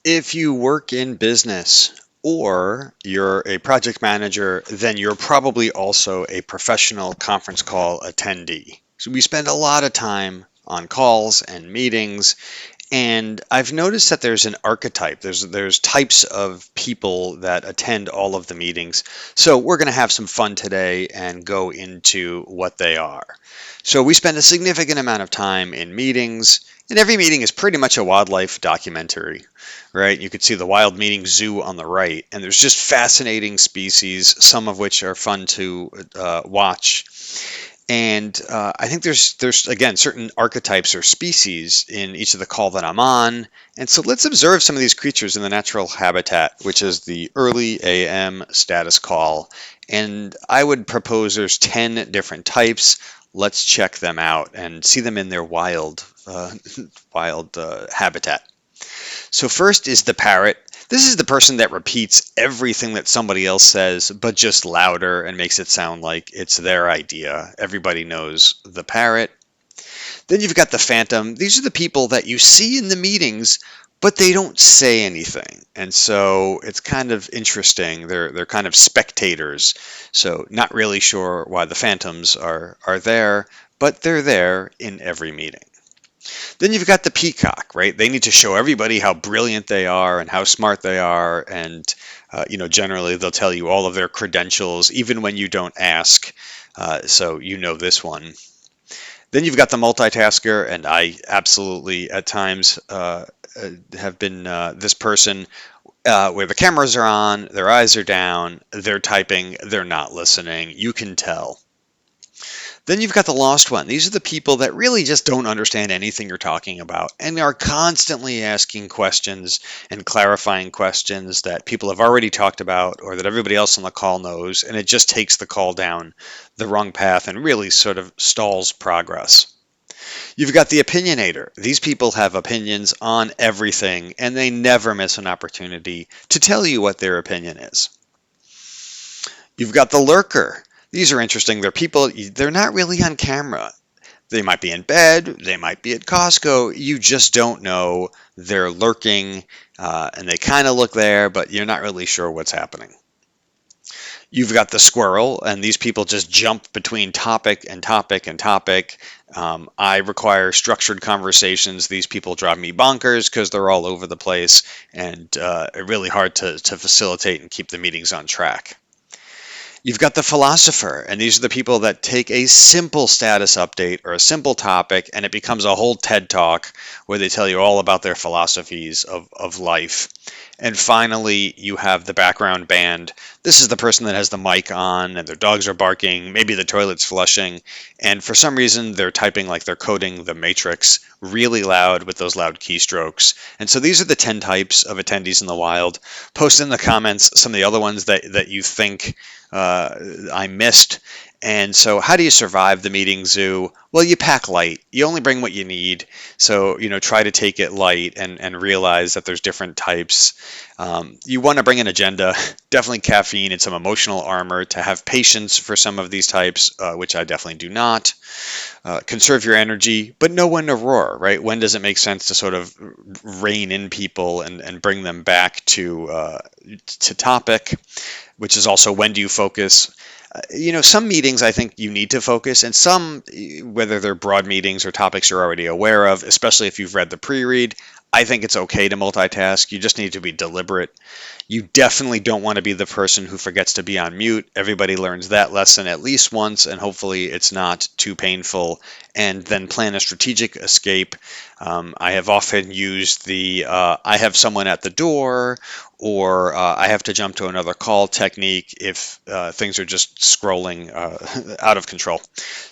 If you work in business or you're a project manager, then you're probably also a professional conference call attendee. So we spend a lot of time on calls and meetings, and I've noticed that there's an archetype. There's types of people that attend all of the meetings. So we're going to have some fun today and go into what they are. So we spend a significant amount of time in meetings, and every meeting is pretty much a wildlife documentary, right? You could see the wild meeting zoo on the right, and there's just fascinating species, some of which are fun to watch. And I think there's again certain archetypes or species in each of the call that I'm on. And so let's observe some of these creatures in the natural habitat, which is the early AM status call. And I would propose there's 10 different types. Let's check them out and see them in their wild habitat. So first is the parrot. This is the person that repeats everything that somebody else says, but just louder and makes it sound like it's their idea. Everybody knows the parrot. Then you've got the phantom. These are the people that you see in the meetings, but they don't say anything. And so it's kind of interesting. They're kind of spectators. So not really sure why the phantoms are there, but they're there in every meeting. Then you've got the peacock, right? They need to show everybody how brilliant they are and how smart they are. And, generally they'll tell you all of their credentials, even when you don't ask. So you know this one. Then you've got the multitasker, and I absolutely at times have been this person where the cameras are on, their eyes are down, they're typing, they're not listening. You can tell. Then you've got the lost one. These are the people that really just don't understand anything you're talking about and are constantly asking questions and clarifying questions that people have already talked about or that everybody else on the call knows, and it just takes the call down the wrong path and really sort of stalls progress. You've got the opinionator. These people have opinions on everything, and they never miss an opportunity to tell you what their opinion is. You've got the lurker. These are interesting. They're people, they're not really on camera. They might be in bed, they might be at Costco. You just don't know. They're lurking, and they kind of look there, but you're not really sure what's happening. You've got the squirrel, and these people just jump between topic and topic and topic. I require structured conversations. These people drive me bonkers because they're all over the place, and really hard to facilitate and keep the meetings on track. You've got the philosopher, and these are the people that take a simple status update or a simple topic, and it becomes a whole TED Talk where they tell you all about their philosophies of life. And finally, you have the background band. This is the person that has the mic on, and their dogs are barking, maybe the toilet's flushing, and for some reason they're typing like they're coding the Matrix really loud with those loud keystrokes. And so these are the 10 types of attendees in the wild. Post in the comments some of the other ones that you think I missed. And so how do you survive the meeting zoo? Well, you pack light. You only bring what you need. So, try to take it light and realize that there's different types. You want to bring an agenda, definitely caffeine and some emotional armor to have patience for some of these types, which I definitely do not. Conserve your energy, but know when to roar, right? When does it make sense to sort of rein in people and bring them back to topic, which is also when do you focus? Some meetings I think you need to focus, and some, whether they're broad meetings or topics you're already aware of, especially if you've read the pre-read, I think it's okay to multitask. You just need to be deliberate. You definitely don't want to be the person who forgets to be on mute. Everybody learns that lesson at least once, and hopefully it's not too painful. And then plan a strategic escape. I have often used the I have someone at the door, or I have to jump to another call technique if things are just scrolling out of control.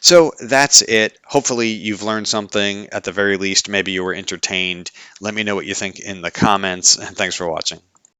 So that's it. Hopefully you've learned something. At the very least, maybe you were entertained. Let me know what you think in the comments, and thanks for watching.